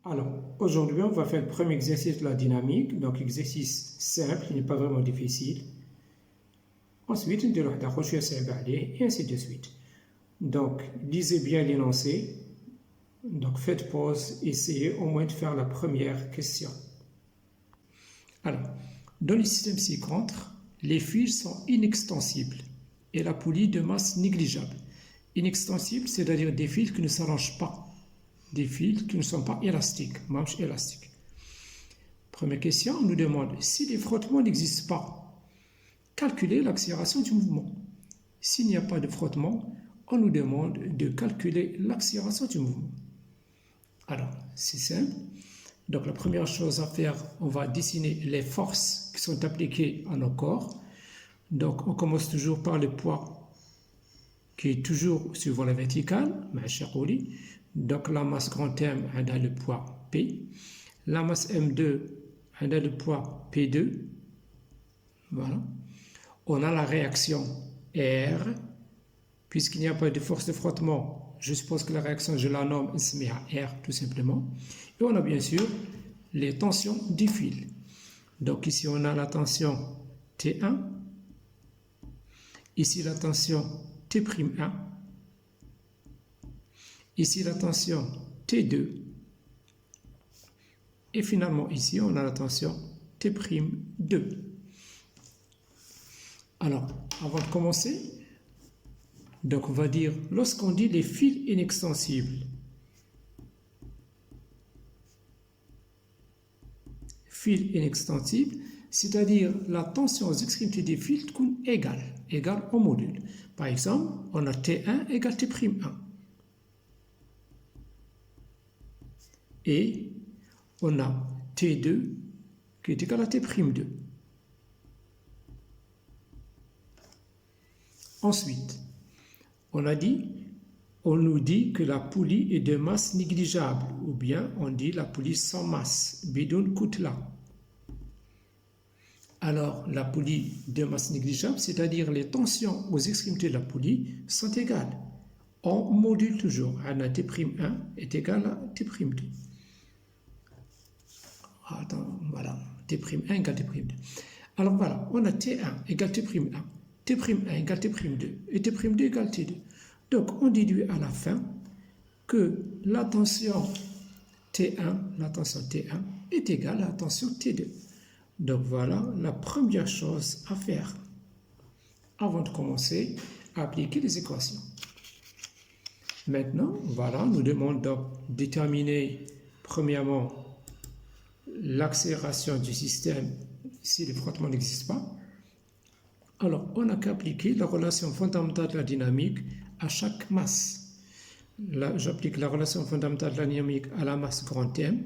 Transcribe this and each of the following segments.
Alors, aujourd'hui, on va faire le premier exercice de la dynamique. Donc, exercice simple, il n'est pas vraiment difficile. Ensuite, on va accrocher et ainsi de suite. Donc, lisez bien l'énoncé. Donc, faites pause, essayez au moins de faire la première question. Alors, dans le système ci-contre, les fils sont inextensibles et la poulie de masse négligeable. Inextensible, c'est-à-dire des fils qui ne s'arrangent pas. Des fils qui ne sont pas élastiques, manches élastiques. Première question, on nous demande si les frottements n'existent pas, calculez l'accélération du mouvement. S'il n'y a pas de frottement, on nous demande de calculer l'accélération du mouvement. Alors, c'est simple. Donc, la première chose à faire, on va dessiner les forces qui sont appliquées à nos corps. Donc, on commence toujours par le poids qui est toujours suivant la verticale, donc la masse grand M a le poids P, la masse M2 a le poids P2, voilà. On a la réaction R, puisqu'il n'y a pas de force de frottement, je suppose que la réaction, je la nomme R tout simplement. Et on a bien sûr les tensions du fil. Donc ici on a la tension T1, ici la tension T'1, ici la tension T2, et finalement ici on a la tension T'2. Alors, avant de commencer, donc on va dire, lorsqu'on dit les fils inextensibles, fils inextensibles, c'est-à-dire la tension aux extrémités des fils égale au module. Par exemple, on a T1 égale T'1. Et on a T2 qui est égal à T'2. Ensuite, on nous dit que la poulie est de masse négligeable, ou bien on dit la poulie sans masse, bidon kutla. Alors, la poulie de masse négligeable, c'est-à-dire les tensions aux extrémités de la poulie sont égales. On module toujours. T'1 est égal à T'2. Attends, voilà. T'1 égale T'2. Alors voilà, on a T1 égale T'1, T'1 égale T'2 et T'2 égale T2. Donc, on déduit à la fin que la tension T1 est égale à la tension T2. Donc, voilà la première chose à faire avant de commencer à appliquer les équations. Maintenant, voilà, nous demandons de déterminer premièrement l'accélération du système si le frottement n'existe pas. Alors, on n'a qu'à appliquer la relation fondamentale de la dynamique à chaque masse. Là, j'applique la relation fondamentale de la dynamique à la masse grand M.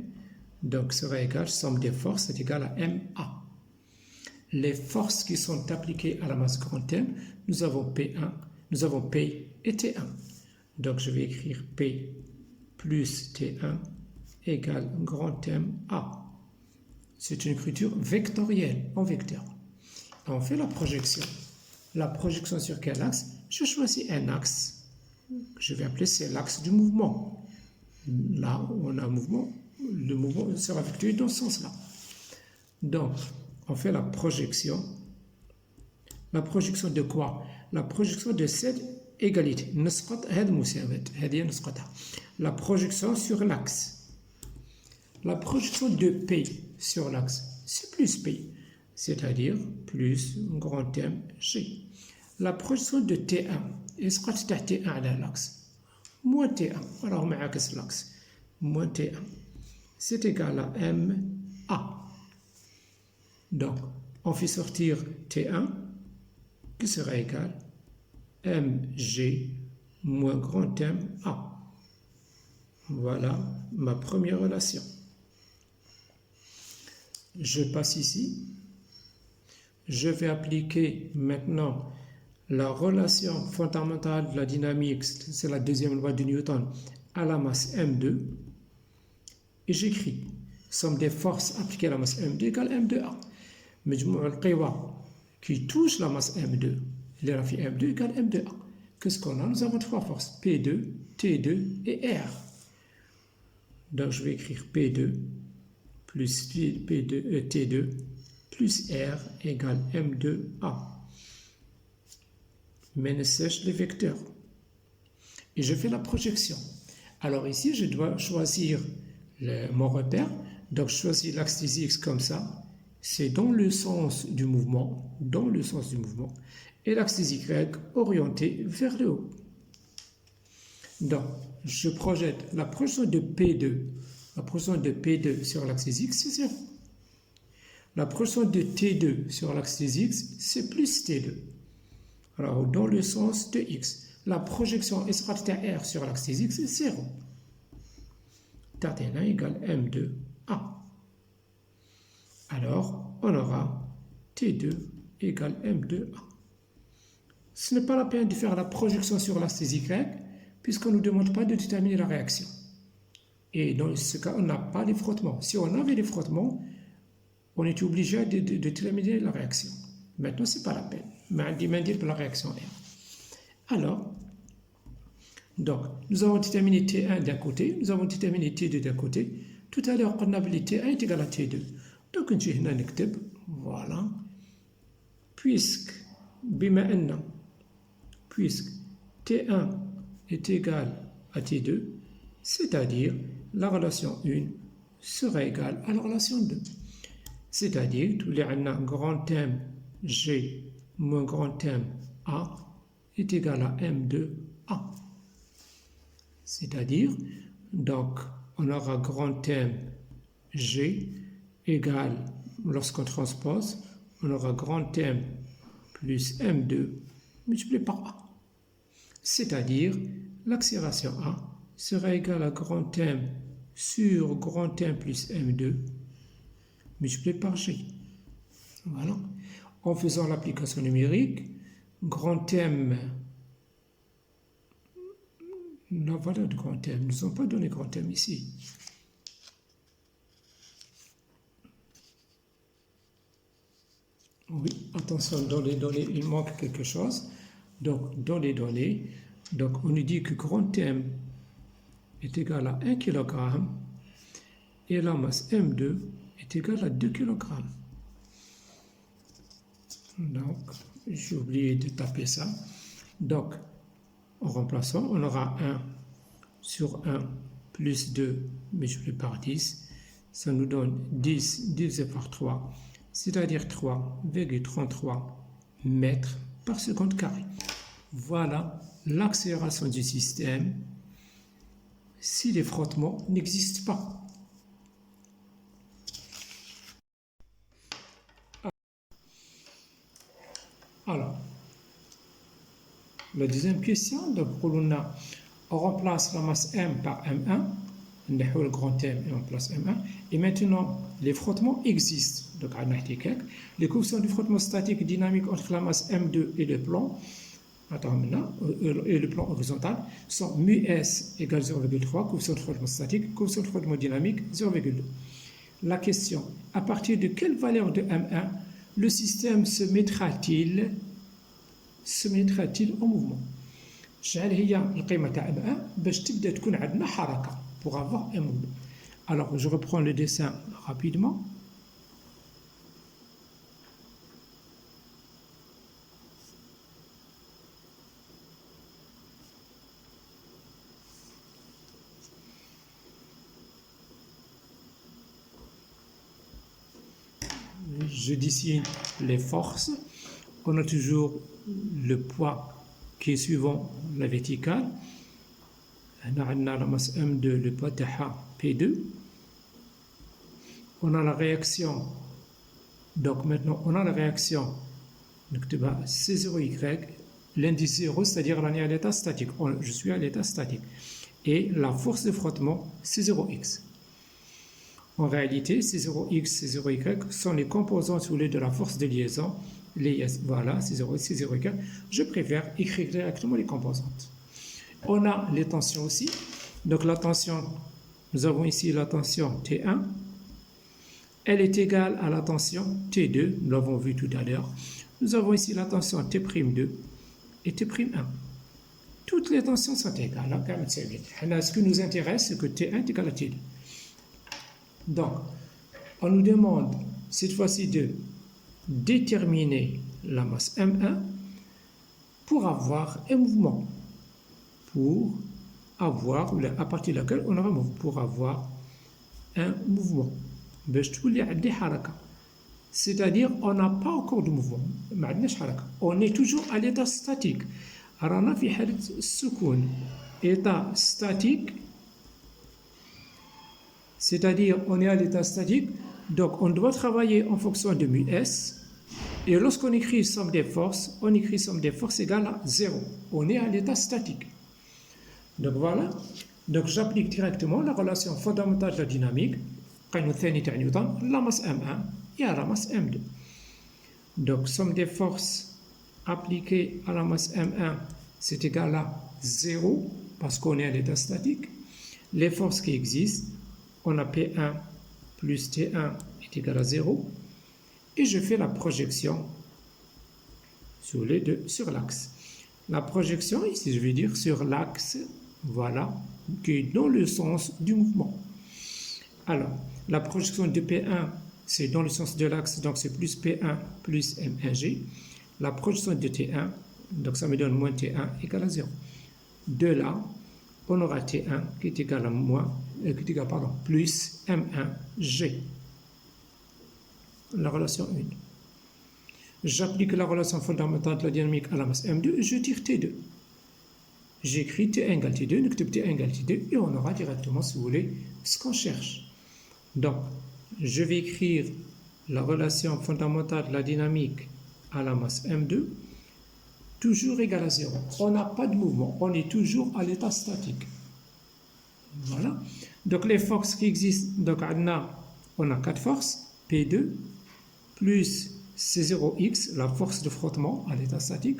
Donc, sera égal, somme des forces est égale à MA. Les forces qui sont appliquées à la masse grand M, nous avons P1, nous avons P et T1. Donc, je vais écrire P plus T1 égale grand M A. C'est une écriture vectorielle, en vecteur. On fait la projection. La projection sur quel axe? Je choisis un axe. Je vais appeler c'est l'axe du mouvement. Là où on a un mouvement, le mouvement sera effectué dans ce sens-là. Donc, on fait la projection. La projection de quoi? La projection de cette égalité. La projection sur l'axe. La projection de P sur l'axe, c'est plus P, c'est-à-dire plus grand M G. La projection de T1, est-ce que T1 à l'axe? Moins T1, alors on met l'axe. Moins T1, c'est égal à MA. Donc, on fait sortir T1, qui sera égal à MG moins grand M A. Voilà ma première relation. Je passe ici. Je vais appliquer maintenant la relation fondamentale de la dynamique, c'est la deuxième loi de Newton, à la masse M2. Et j'écris somme des forces appliquées à la masse M2 égale M2A. Mais qui touche la masse M2, la M2 égale M2A. Qu'est-ce qu'on a? Nous avons trois forces, P2, T2 et R. Donc, je vais écrire P2 plus T2 plus R égale M2A. Maintenant, sèche les vecteurs. Et je fais la projection. Alors ici, je dois choisir mon repère. Donc, je choisis l'axe des X comme ça. C'est dans le sens du mouvement. Dans le sens du mouvement. Et l'axe des Y orienté vers le haut. Donc, je projette la projection de P2. La projection de P2 sur l'axe des X, c'est 0. La projection de T2 sur l'axe des X, c'est plus T2. Alors, dans le sens de X. La projection S R sur l'axe des X, c'est 0. T1 égale M2A. Alors, on aura T2 égale M2A. Ce n'est pas la peine de faire la projection sur l'axe des Y, puisqu'on ne nous demande pas de déterminer la réaction. Et dans ce cas, on n'a pas les frottements. Si on avait les frottements, on était obligé de déterminer la réaction. Maintenant, ce n'est pas la peine. Mais on dit la réaction R. Alors, donc, nous avons déterminé T1 d'un côté, nous avons déterminé T2 d'un côté. Tout à l'heure, on a appelé T1 est égal à T2. Donc, on va écrire, voilà, puisque T1 est égal à T2, c'est-à-dire la relation 1 sera égale à la relation 2. C'est-à-dire, tous les grand M G moins grand M A est égal à M2A. C'est-à-dire, donc, on aura grand M G égale, lorsqu'on transpose, on aura grand M plus M2 multiplié par A. C'est-à-dire, l'accélération A sera égale à grand M sur grand M plus M2 multiplié par G. Voilà. En faisant l'application numérique, grand M, la valeur de grand M, nous n'avons pas donné grand M ici. Oui, attention, dans les données, il manque quelque chose. Donc, dans les données, donc on nous dit que grand M est égal à 1 kg et la masse M2 est égale à 2 kg. Donc, j'ai oublié de taper ça. Donc, en remplaçant, on aura 1 sur 1 plus 2 multiplié par 10. Ça nous donne 10 divisé par 3, c'est-à-dire 3,33 mètres par seconde carré. Voilà l'accélération du système si les frottements n'existent pas. Alors, la deuxième question, donc on remplace la masse M par M1, on a le grand M et on place M1, et maintenant les frottements existent. Donc, les coefficients du frottement statique et dynamique entre la masse M2 et le plan, et le plan horizontal, sont mu S égale 0,3, coefficient de frottement statique, coefficient de frottement dynamique 0,2. La question, à partir de quelle valeur de M1 le système se mettra-t-il en mouvement? شحال هي القيمة تاع M1 باش تبدا تكون عندنا حركة pour avoir un mouvement. Alors je reprends le dessin rapidement. Je dessine les forces. On a toujours le poids qui est suivant la verticale. On a la masse M2, le poids de P2. On a la réaction. Donc maintenant, on a la réaction. Donc C0Y, l'indice 0, c'est-à-dire l'année à l'état statique. Je suis à l'état statique. Et la force de frottement, C0X. En réalité, C0X, C0Y sont les composants isolés de la force de liaison. Voilà, C0X, C0Y. Je préfère écrire directement les composantes. On a les tensions aussi. Donc la tension, nous avons ici la tension T1. Elle est égale à la tension T2. Nous l'avons vu tout à l'heure. Nous avons ici la tension T'2 et T'1. Toutes les tensions sont égales. Ce qui nous intéresse, c'est que T1 est égal à T2. Donc, on nous demande cette fois-ci de déterminer la masse M1 pour avoir un mouvement, à partir de laquelle on aura un mouvement, pour avoir un mouvement. C'est-à-dire on n'a pas encore de mouvement, on est toujours à l'état statique. رانا في حالة السكون état statique, c'est-à-dire on est à l'état statique, donc on doit travailler en fonction de mu S, et lorsqu'on écrit somme des forces, on écrit somme des forces égale à 0. On est à l'état statique. Donc voilà, donc j'applique directement la relation fondamentale de la dynamique, la masse M1 et à la masse M2. Donc somme des forces appliquée à la masse M1, c'est égal à 0 parce qu'on est à l'état statique. Les forces qui existent, on a P1 plus T1 est égal à 0. Et je fais la projection sur les deux, sur l'axe. La projection, ici je vais dire sur l'axe, voilà, qui est dans le sens du mouvement. Alors, la projection de P1, c'est dans le sens de l'axe, donc c'est plus P1 plus M1G. La projection de T1, donc ça me donne moins T1 égale à 0. De là, on aura T1 qui est égal à plus M1G. La relation 1. J'applique la relation fondamentale de la dynamique à la masse M2 et je tire T2. J'écris T1 égale T2, T1 égale T2 et on aura directement, si vous voulez, ce qu'on cherche. Donc, je vais écrire la relation fondamentale de la dynamique à la masse M2, toujours égale à 0. On n'a pas de mouvement, on est toujours à l'état statique. Voilà. Donc, les forces qui existent, donc on a 4 forces, P2, plus C0x, la force de frottement à l'état statique,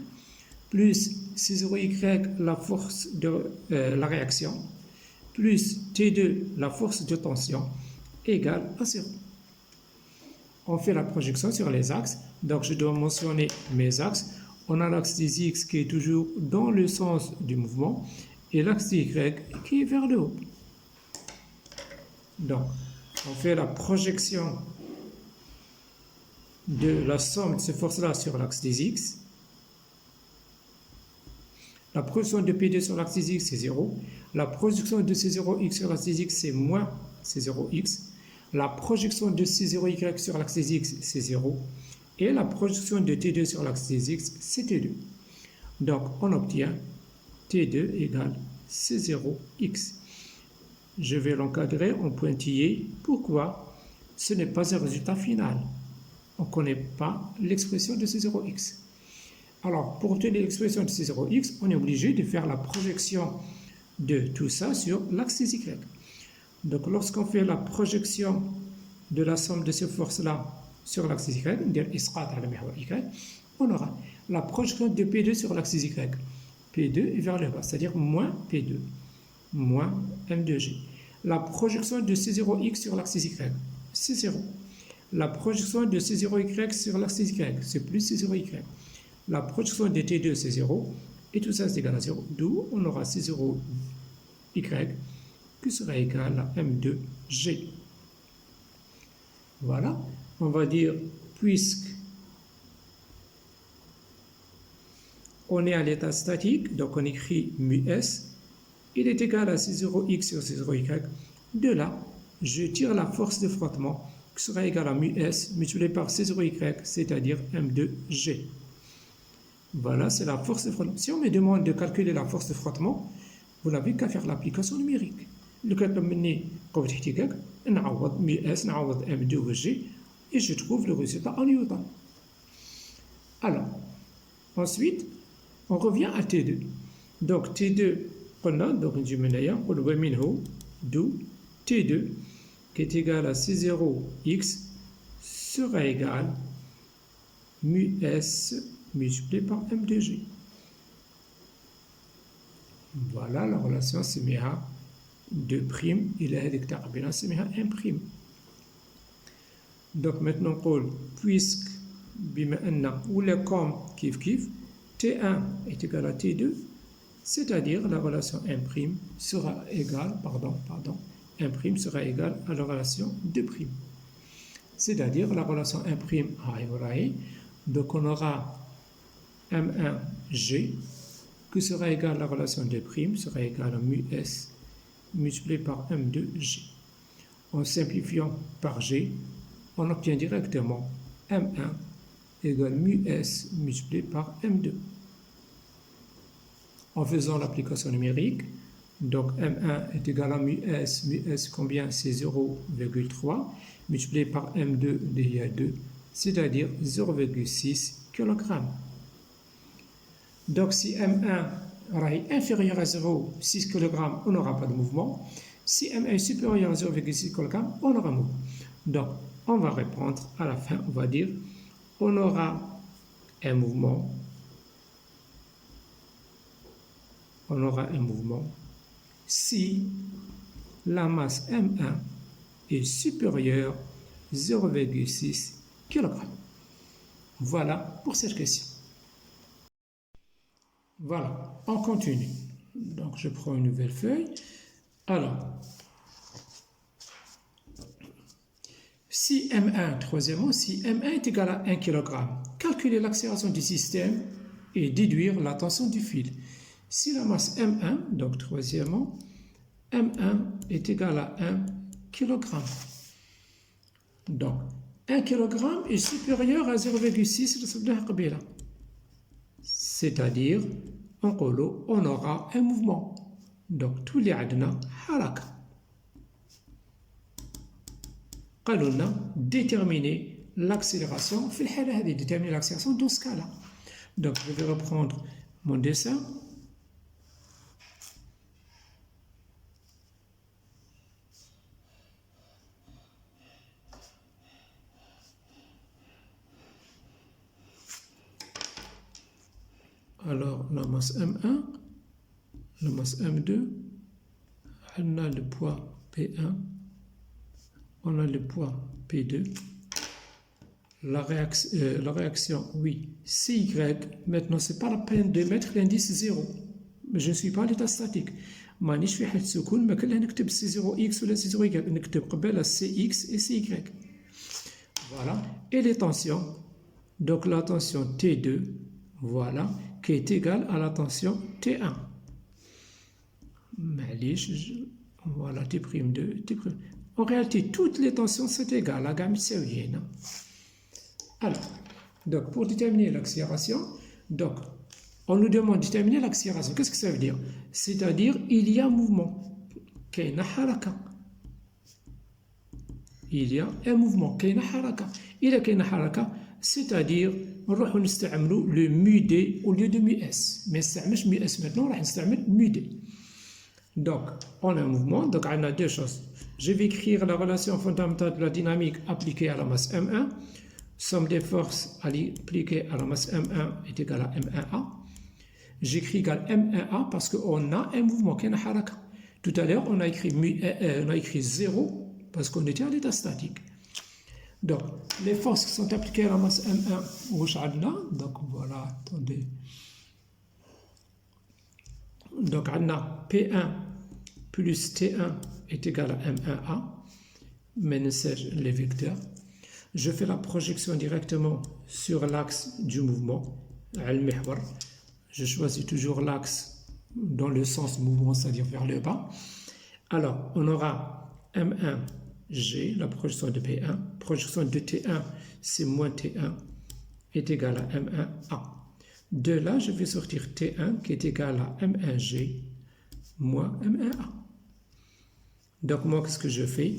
plus C0y, la force de la réaction, plus T2, la force de tension, égale à 0. On fait la projection sur les axes, donc je dois mentionner mes axes. On a l'axe des X qui est toujours dans le sens du mouvement, et l'axe des Y qui est vers le haut. Donc, on fait la projection de la somme de ces forces-là sur l'axe des X. La projection de P2 sur l'axe des X, c'est 0. La projection de C0x sur l'axe des X, c'est moins C0x. La projection de C0y sur l'axe des X, c'est 0. Et la projection de T2 sur l'axe des X, c'est T2. Donc, on obtient T2 égale C0x. Je vais l'encadrer en pointillé. Pourquoi? Ce n'est pas un résultat final. On ne connaît pas l'expression de C0x. Alors, pour obtenir l'expression de C0x, on est obligé de faire la projection de tout ça sur l'axe des Y. Donc, lorsqu'on fait la projection de la somme de ces forces-là sur l'axe des Y, on aura la projection de P2 sur l'axe des Y. P2 est vers le bas, c'est-à-dire moins P2, moins M2G. La projection de C0x sur l'axe des Y, c'est 0. La projection de C0y sur l'axe des Y, c'est plus C0y. La projection de T2, c'est 0. Et tout ça, c'est égal à 0. D'où on aura C0y qui sera égal à M2G. Voilà. On va dire, puisque on est à l'état statique, donc on écrit mu S, il est égal à C0x sur C0y. De là, je tire la force de frottement qui sera égale à mu S multiplié par C0y, c'est-à-dire M2G. Voilà, c'est la force de frottement. Si on me demande de calculer la force de frottement, vous n'avez qu'à faire l'application numérique. Le calcul mené, comme je disais, on a mu S, on a M2G, et je trouve le résultat en newton. Alors, ensuite, on revient à T2. Donc, T2, on a, donc, on le voit d'où T2, qui est égal à C0x, sera égal à mu S multiplié par M2G. Voilà la relation سميها 2 prime إلى هذيك تاع قبيله سميها 1 prime. Donc maintenant نقول puisque بما أن ولا comme كيف T1 est égal à T2, c'est-à-dire la relation 1 prime sera égale, 1' sera égal à la relation 2'. C'est-à-dire la relation 1' A. Donc on aura M1G qui sera égal à la relation 2' sera égal à mu S multiplié par M2G. En simplifiant par G, on obtient directement M1 égale mu S multiplié par M2. En faisant l'application numérique, donc M1 est égal à mu S combien? C'est 0,3 multiplié par M2 déjà 2, c'est-à-dire 0,6 kg. Donc si M1 est inférieur à 0,6 kg, on n'aura pas de mouvement. Si M1 est supérieur à 0,6 kg, on aura un mouvement. Donc on va répondre à la fin, on va dire on aura un mouvement. On aura un mouvement si la masse M1 est supérieure à 0,6 kg. Voilà pour cette question. Voilà, on continue. Donc je prends une nouvelle feuille. Alors, si M1, troisièmement, si M1 est égal à 1 kg, calculer l'accélération du système et déduire la tension du fil. Si la masse M1, donc troisièmement, M1 est égal à 1 kg. Donc, 1 kg est supérieur à 0,6, c'est-à-dire, on aura un mouvement. Donc, tous les عندنا حركة. قالوا لنا déterminer l'accélération. في الحالة هذه déterminer l'accélération dans ce cas-là. Donc, je vais reprendre mon dessin. Alors, la masse M1, la masse M2, on a le poids P1, on a le poids P2. La réaction, oui, CY. Maintenant, ce n'est pas la peine de mettre l'indice 0. Mais je ne suis pas à l'état statique. مانيش في حالة سكون ما كان نكتب C0X ولا C0Y. نكتب قبل CX et CY. Voilà. Et les tensions. Donc, la tension T2, voilà, qui est égale à la tension T1. Voilà, T'2, T'. En réalité, toutes les tensions sont égales à gamme tsaouiyenne. Alors, donc, pour déterminer l'accélération, donc, on nous demande de déterminer l'accélération. Qu'est-ce que ça veut dire? C'est-à-dire, il y a un mouvement. Il y a un mouvement. Il y a un haraka. C'est-à-dire, on va utiliser le mu D au lieu de mu S. Mais si on ne mu S maintenant, on va utiliser mu D. Donc, on a un mouvement. Donc, on a deux choses. Je vais écrire la relation fondamentale de la dynamique appliquée à la masse M1. Somme des forces appliquées à la masse M1 est égale à M1A. J'écris égal M1A parce qu'on a un mouvement qui est un haraka. Tout à l'heure, on a écrit 0 parce qu'on était à l'état statique. Donc, les forces qui sont appliquées à la masse M1, donc voilà, attendez. Donc, on a P1 plus T1 est égal à M1A. Maintenant, c'est les vecteurs. Je fais la projection directement sur l'axe du mouvement. Je choisis toujours l'axe dans le sens mouvement, c'est-à-dire vers le bas. Alors, on aura M1G, la projection de P1. Projection de T1, c'est moins T1, est égal à M1A. De là, je vais sortir T1 qui est égal à M1G moins M1A. Donc, moi, qu'est-ce que je fais?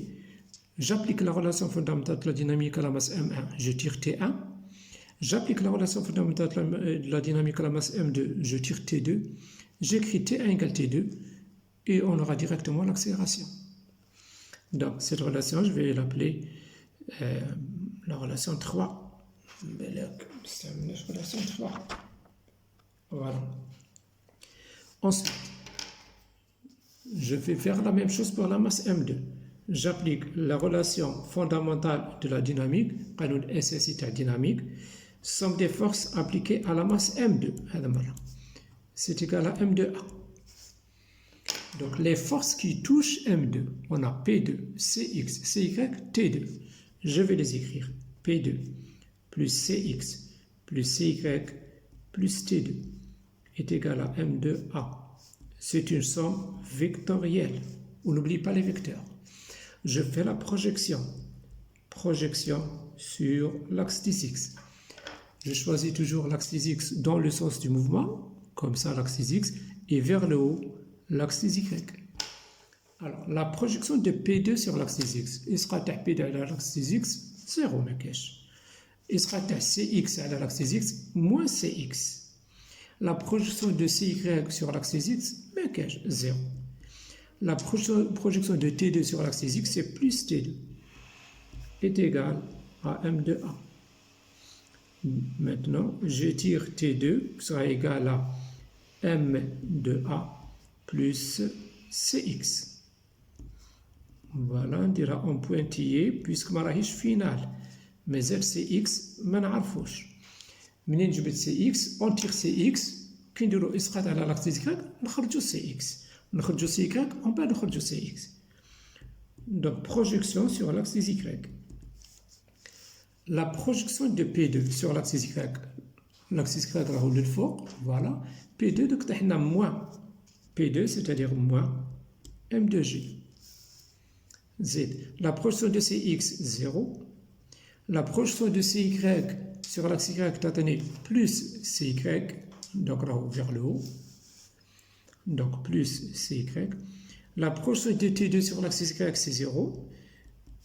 J'applique la relation fondamentale de la dynamique à la masse M1, je tire T1. J'applique la relation fondamentale de la dynamique à la masse M2, je tire T2. J'écris T1 égale T2 et on aura directement l'accélération. Donc, cette relation, je vais l'appeler la relation 3. C'est une relation 3. Voilà. Ensuite, je vais faire la même chose pour la masse M2. J'applique la relation fondamentale de la dynamique, قانون أساسي تاع dynamique, somme des forces appliquées à la masse M2. C'est égal à M2A. Donc les forces qui touchent M2, on a P2, CX, CY, T2. Je vais les écrire. P2 plus CX plus CY plus T2 est égal à M2A. C'est une somme vectorielle. On n'oublie pas les vecteurs. Je fais la projection. Projection sur l'axe des X. Je choisis toujours l'axe des X dans le sens du mouvement, comme ça l'axe des X, et vers le haut, l'axe des Y. Alors, la projection de P2 sur l'axe des X, il sera P2 à l'axe des X, 0 ما كاش. Il sera CX à l'axe des X, moins CX. La projection de CY sur l'axe des X, ما كاش, 0. La projection de T2 sur l'axe des X, c'est plus T2, est égal à M2A. Maintenant, je tire T2 qui sera égal à M2A plus CX. Voilà, on dira en pointillé puisque ما راهيش فينال. مازال CX ما نعرفوش. منين جبت CX on tire CX كي نديرو اسقاط على لاكس دي زيكراك نخرجو CX. نخرجو CY on بعد نخرجو CX. Donc projection sur l'axe des Y. La projection de P2 sur l'axe des Y. L'axe des Y راهو للفوق, voilà. P2 donc طيحنا moins P2 c'est-à-dire moins M2G. Z. La projection de CX, 0. La projection de CY sur l'axe Y t'attendez plus CY, donc vers le haut. Donc plus CY. La projection de T2 sur l'axe Y, c'est 0.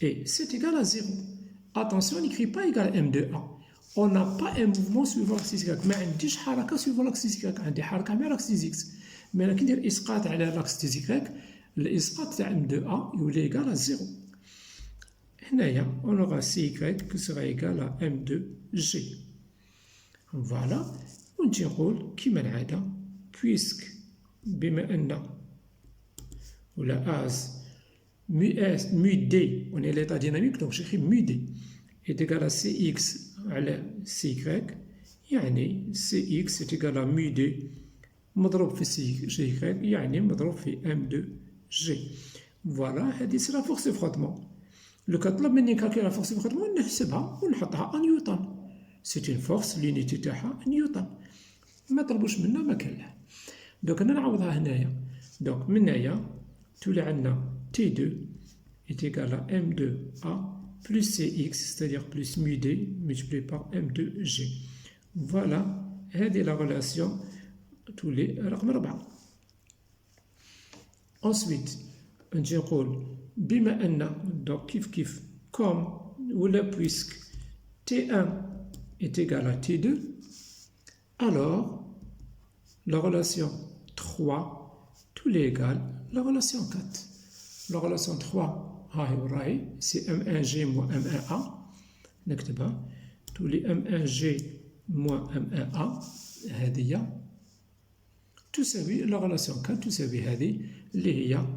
Et c'est égal à 0. Attention, on n'écrit pas égal à M2A. On n'a pas un mouvement suivant l'axe Y. ما عنديش حركة suivant l'axe Y. عندي حركة مع l'axe X. Mais كي ندير إسقاط على l'axe Y, l'isqat تاع M2A يولي égal à 0. هنايا on aura CY qui sera égal à M2G. Voilà. ونجي نقول كيما العادة puisque بما أن ولا as mu D on est l'état dynamique donc j'écris mu D est égal à CX على CY يعني CX est égal à mu D مضروب في CY يعني مضروب في M2G. Voilà, c'est la force de frottement. Le كطلب مني calculer la force de frottement نحسبها ونحطها en نيوتن. C'est une force, l'unité تاعها نيوتن. ما طلبوش منا ما كان له. دوك أنا نعوضها هنايا. دوك من هنايا تولي عندنا T2 est égal à M2A plus CX, c'est-à-dire plus mu D multiplié par M2G. Voilà, هذه la relation تولي رقم 4. Ensuite, نجي نقول بما أن donc كيف comme ولا puisque T1 est égal à T2, alors la relation 3 tout est égal la relation 4. La relation 3 هاي وراهي c'est M1G moins M1A نكتبها تولي M1G moins M1A هذه تساوي la relation 4 تساوي هذه اللي هي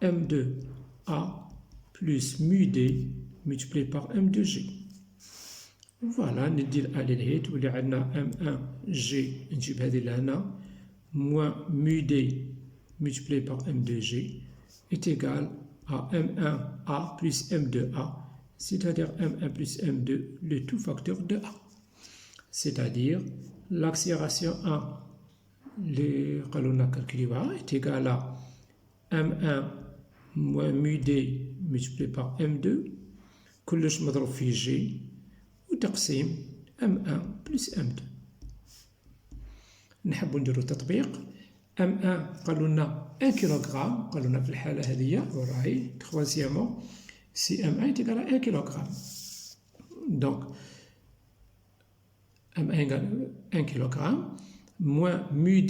M2A plus mu D multiplié par M2G. Voilà, ندير A للهي تولي عندنا M1G نجيب هذه لهنا moins mu D multiplié par M2G est égal à M1A plus M2A, c'est-à-dire M1 plus M2, le tout facteur de A. C'est-à-dire l'accélération 1 اللي قالوا لنا كالكوليوها est égal à M1 moins mu D multiplié par M2 كلش مضروب في G وتقسيم M1 plus M2. نحبو نديرو تطبيق. M1 قالوا لنا 1 كيلوغرام قالوا لنا في الحالة هذه وراهي troisièmement si M1 est égal à 1 كيلوغرام donc M1 égale 1 كيلوغرام moins mu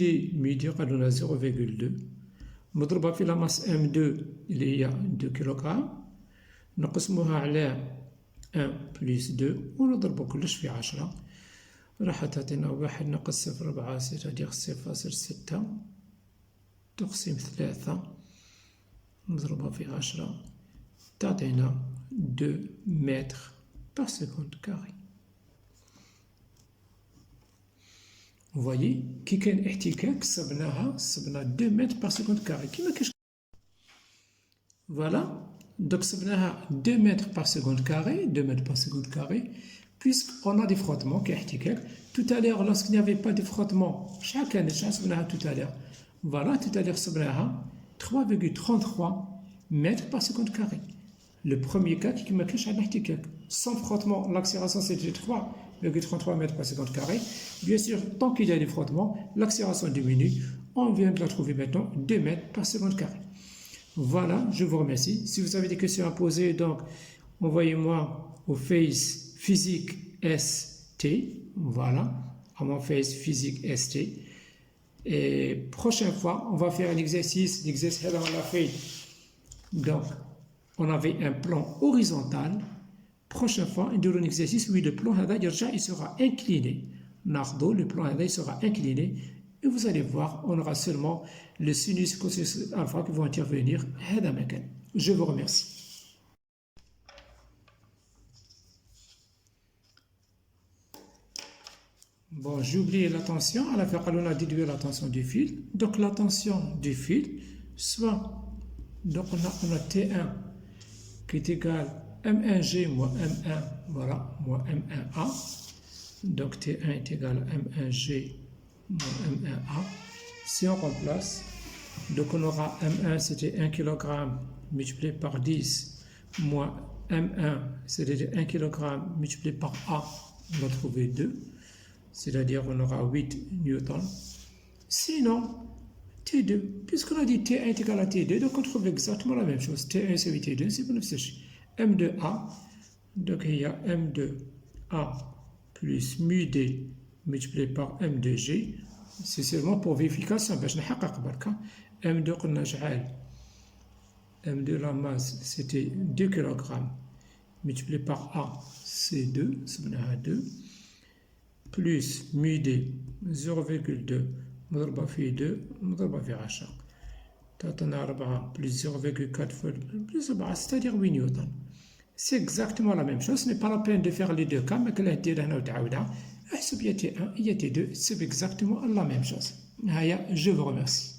D قالوا لنا 0,2 مضروبة في لا ماس M2 اللي هي 2 كيلوغرام نقسموها على 1 بلس 2 ونضربو كلش في 10 راح تعطينا 1 ناقص 0.4 c'est-à-dire 0.6 تقسيم 3 مضروبة في 10 تعطينا 2 متر par seconde carré. Vous voyez, كي كان احتكاك صبنا 2 mètres par seconde carré. كيما كاش. Voilà. Donc, صبناها 2 mètres par seconde carré, 2 mètres par seconde carré, puisqu'on a des frottements qui احتكاك. Tout à l'heure, lorsqu'il n'y avait pas de frottement, chacun صبناها tout à l'heure. Voilà, tout à l'heure, صبناها 3,33 mètres par seconde carré. Le premier cas qui m'a caché à l'axtikak. Sans frottement, l'accélération c'était 3,33 mètres par seconde carré. Bien sûr, tant qu'il y a des frottements, l'accélération diminue. On vient de la trouver maintenant 2 mètres par seconde carré. Voilà, je vous remercie. Si vous avez des questions à poser, donc envoyez-moi au Face Physique ST. Voilà, à mon Face Physique ST. Et prochaine fois, on va faire un exercice. L'exercice on l'a fait. Donc, on avait un plan horizontal. Prochaine fois, on aura un exercice où le plan il sera incliné. Le plan il sera incliné. Et vous allez voir, on aura seulement le sinus, cosinus, alpha qui vont intervenir. Je vous remercie. Bon, j'ai oublié la tension. À la fin, on a déduit la tension du fil. Donc, la tension du fil, soit, donc on a T1 qui est égal à M1G moins M1, voilà, moins M1A. Donc T1 est égal à M1G moins M1A. Si on remplace, donc on aura M1, c'était 1 kg multiplié par 10, moins M1, c'était 1 kg multiplié par A, on va trouver 2, c'est-à-dire on aura 8 newtons. Sinon, T2, puisqu'on a dit T1 est égal à T2, donc on trouve exactement la même chose. T1 c'est T2, c'est pour nous sécher. M2A, donc il y a M2A plus mu D multiplié par M2G, c'est seulement pour vérification, باش نحقق بركة. M2 قلنا شحال؟ M2 la masse c'était 2 kg multiplié par A, c'est 2, صبناها 2, plus mu D 0,2 مضربة في 2 مضربة في 10 تعطينا 4 plus 0,4 fois plus 4 c'est-à-dire 8 newtons. C'est exactement la même chose, ce n'est pas la peine de faire les deux cas, mais que là دير هنا وتعاودها احسب يا T1 يا T2, c'est exactement la même chose. Je vous remercie.